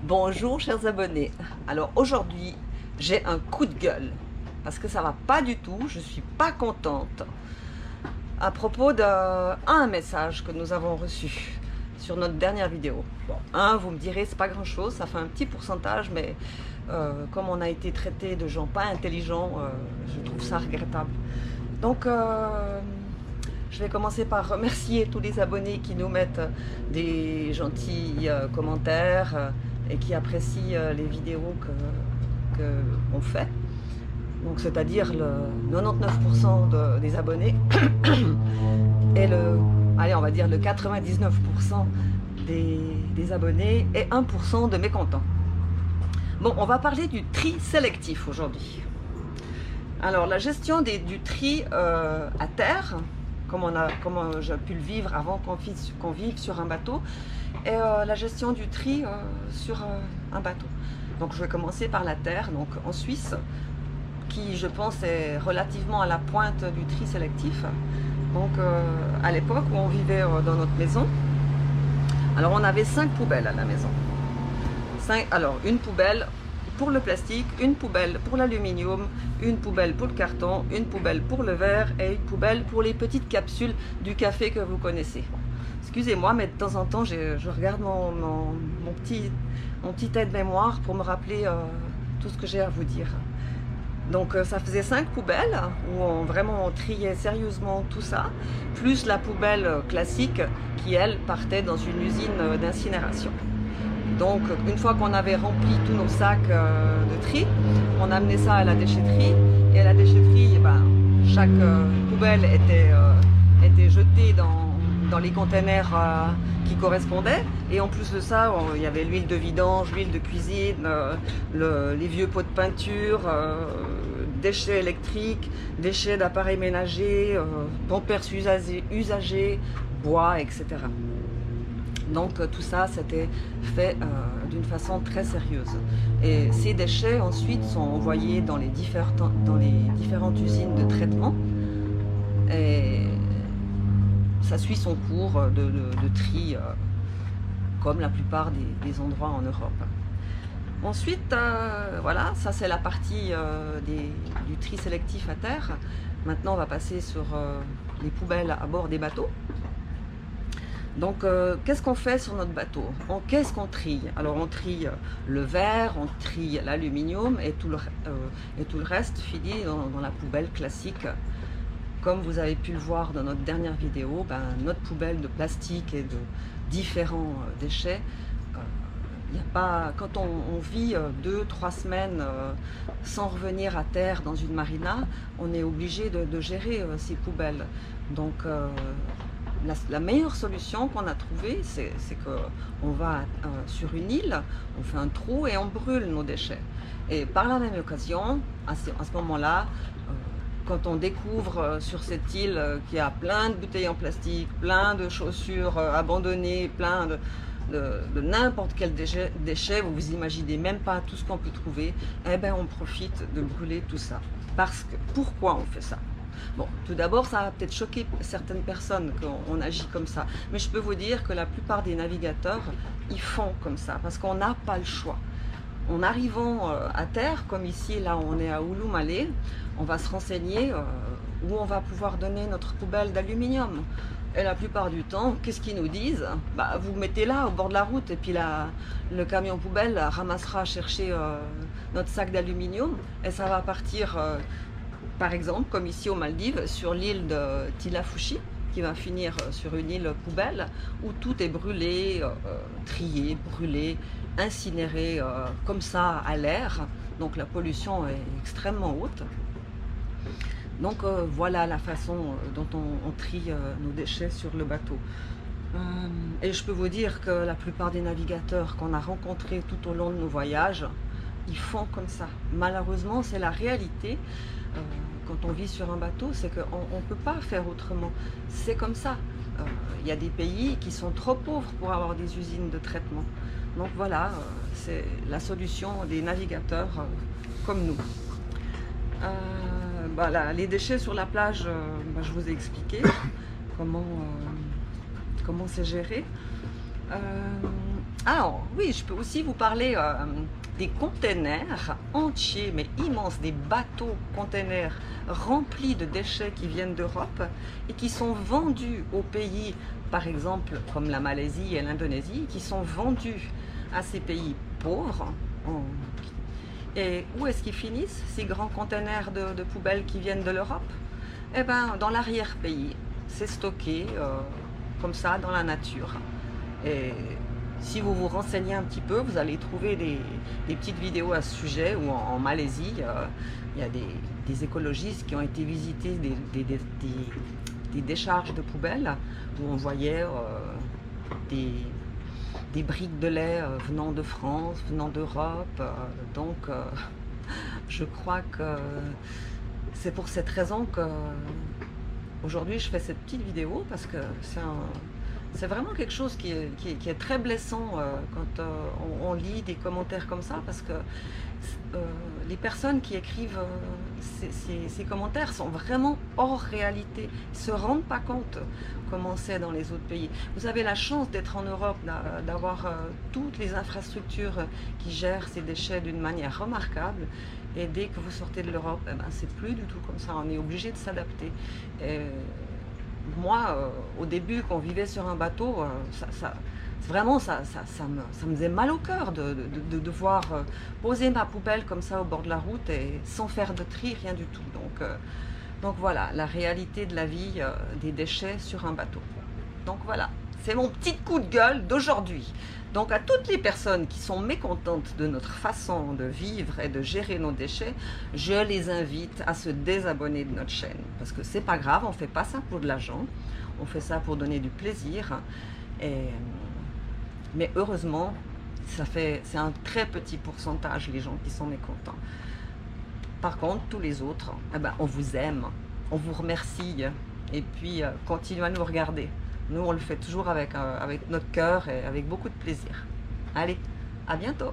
Bonjour chers abonnés. Alors aujourd'hui j'ai un coup de gueule parce que ça va pas du tout, je suis pas contente à propos d'un message que nous avons reçu sur notre dernière vidéo. Bon, vous me direz c'est pas grand chose, ça fait un petit pourcentage, mais comme on a été traité de gens pas intelligents, je trouve ça regrettable. Donc je vais commencer par remercier tous les abonnés qui nous mettent des gentils commentaires et qui apprécient les vidéos qu'on fait. Donc c'est-à-dire le 99% des abonnés et allez, on va dire le 99% des abonnés et 1% de mécontents. Bon, on va parler du tri sélectif aujourd'hui. Alors la gestion du tri à terre, comme j'ai pu le vivre avant qu'on vive sur un bateau, et la gestion du tri sur un bateau. Donc je vais commencer par la terre, donc en Suisse, qui je pense est relativement à la pointe du tri sélectif. Donc à l'époque où on vivait dans notre maison, alors on avait 5 poubelles à la maison. Alors une poubelle pour le plastique, une poubelle pour l'aluminium, une poubelle pour le carton, une poubelle pour le verre et une poubelle pour les petites capsules du café que vous connaissez. Excusez-moi, mais de temps en temps, je regarde mon petit aide-mémoire pour me rappeler tout ce que j'ai à vous dire. Donc ça faisait 5 poubelles où on vraiment triait sérieusement tout ça, plus la poubelle classique qui, elle, partait dans une usine d'incinération. Donc une fois qu'on avait rempli tous nos sacs de tri, on amenait ça à la déchetterie, et à la déchetterie, chaque poubelle était jetée dans les containers qui correspondaient, et en plus de ça, il y avait l'huile de vidange, l'huile de cuisine, les vieux pots de peinture, déchets électriques, déchets d'appareils ménagers, pampers usagés, bois, etc. Donc tout ça, c'était fait d'une façon très sérieuse. Et ces déchets ensuite sont envoyés dans les différentes usines de traitement. Et ça suit son cours de tri, comme la plupart des endroits en Europe. Ensuite, voilà, ça c'est la partie du tri sélectif à terre. Maintenant, on va passer sur les poubelles à bord des bateaux. Donc, qu'est-ce qu'on fait sur notre bateau? Qu'est-ce qu'on trie? Alors, on trie le verre, on trie l'aluminium et tout le reste finit dans la poubelle classique. Comme vous avez pu le voir dans notre dernière vidéo, notre poubelle de plastique et de différents déchets, quand on vit 2-3 semaines sans revenir à terre dans une marina, on est obligé de gérer ces poubelles. Donc, la meilleure solution qu'on a trouvée, c'est qu'on va sur une île, on fait un trou et on brûle nos déchets. Et par la même occasion, à ce moment-là, quand on découvre sur cette île qu'il y a plein de bouteilles en plastique, plein de chaussures abandonnées, plein de n'importe quel déchet, vous vous imaginez même pas tout ce qu'on peut trouver, on profite de brûler tout ça. Pourquoi on fait ça? Bon, tout d'abord, ça va peut-être choquer certaines personnes qu'on agit comme ça, mais je peux vous dire que la plupart des navigateurs, ils font comme ça, parce qu'on n'a pas le choix. En arrivant à terre, comme ici, là on est à Ouloum-Malé, on va se renseigner où on va pouvoir donner notre poubelle d'aluminium. Et la plupart du temps, qu'est-ce qu'ils nous disent? Vous mettez là, au bord de la route, et puis le camion poubelle ramassera chercher notre sac d'aluminium, et ça va partir, par exemple, comme ici aux Maldives, sur l'île de Tilafushi, qui va finir sur une île poubelle, où tout est brûlé, trié, brûlé, incinéré, comme ça, à l'air. Donc la pollution est extrêmement haute. Donc voilà la façon dont on trie nos déchets sur le bateau. Et je peux vous dire que la plupart des navigateurs qu'on a rencontrés tout au long de nos voyages, ils font comme ça. Malheureusement, c'est la réalité. Quand on vit sur un bateau, c'est qu'on ne peut pas faire autrement. C'est comme ça. Il y a des pays qui sont trop pauvres pour avoir des usines de traitement. Donc voilà, c'est la solution des navigateurs comme nous. Les déchets sur la plage, je vous ai expliqué comment c'est géré. Alors, oui, je peux aussi vous parler des containers entiers, mais immenses, des bateaux containers remplis de déchets qui viennent d'Europe et qui sont vendus aux pays, par exemple, comme la Malaisie et l'Indonésie, qui sont vendus à ces pays pauvres. Et où est-ce qu'ils finissent, ces grands containers de poubelles qui viennent de l'Europe? Eh bien, dans l'arrière-pays. C'est stocké comme ça dans la nature. Et si vous vous renseignez un petit peu, vous allez trouver des petites vidéos à ce sujet, où en Malaisie, il y a des écologistes qui ont été visiter des décharges de poubelles, où on voyait des briques de lait venant de France, venant d'Europe. Donc, je crois que c'est pour cette raison que aujourd'hui je fais cette petite vidéo, parce que c'est vraiment quelque chose qui est très blessant quand on lit des commentaires comme ça, parce que les personnes qui écrivent ces commentaires sont vraiment hors réalité. Ils ne se rendent pas compte comment c'est dans les autres pays. Vous avez la chance d'être en Europe, d'avoir toutes les infrastructures qui gèrent ces déchets d'une manière remarquable. Et dès que vous sortez de l'Europe, eh ben, c'est plus du tout comme ça. On est obligé de s'adapter. Moi, au début, quand on vivait sur un bateau, vraiment, ça me faisait mal au cœur de devoir poser ma poubelle comme ça au bord de la route et sans faire de tri, rien du tout. Donc voilà, la réalité de la vie des déchets sur un bateau. Donc voilà, c'est mon petit coup de gueule d'aujourd'hui. Donc à toutes les personnes qui sont mécontentes de notre façon de vivre et de gérer nos déchets, je les invite à se désabonner de notre chaîne. Parce que c'est pas grave, on fait pas ça pour de l'argent, on fait ça pour donner du plaisir. Mais heureusement, c'est un très petit pourcentage les gens qui sont mécontents. Par contre, tous les autres, eh ben, on vous aime, on vous remercie, et puis continuez à nous regarder. Nous, on le fait toujours avec notre cœur et avec beaucoup de plaisir. Allez, à bientôt!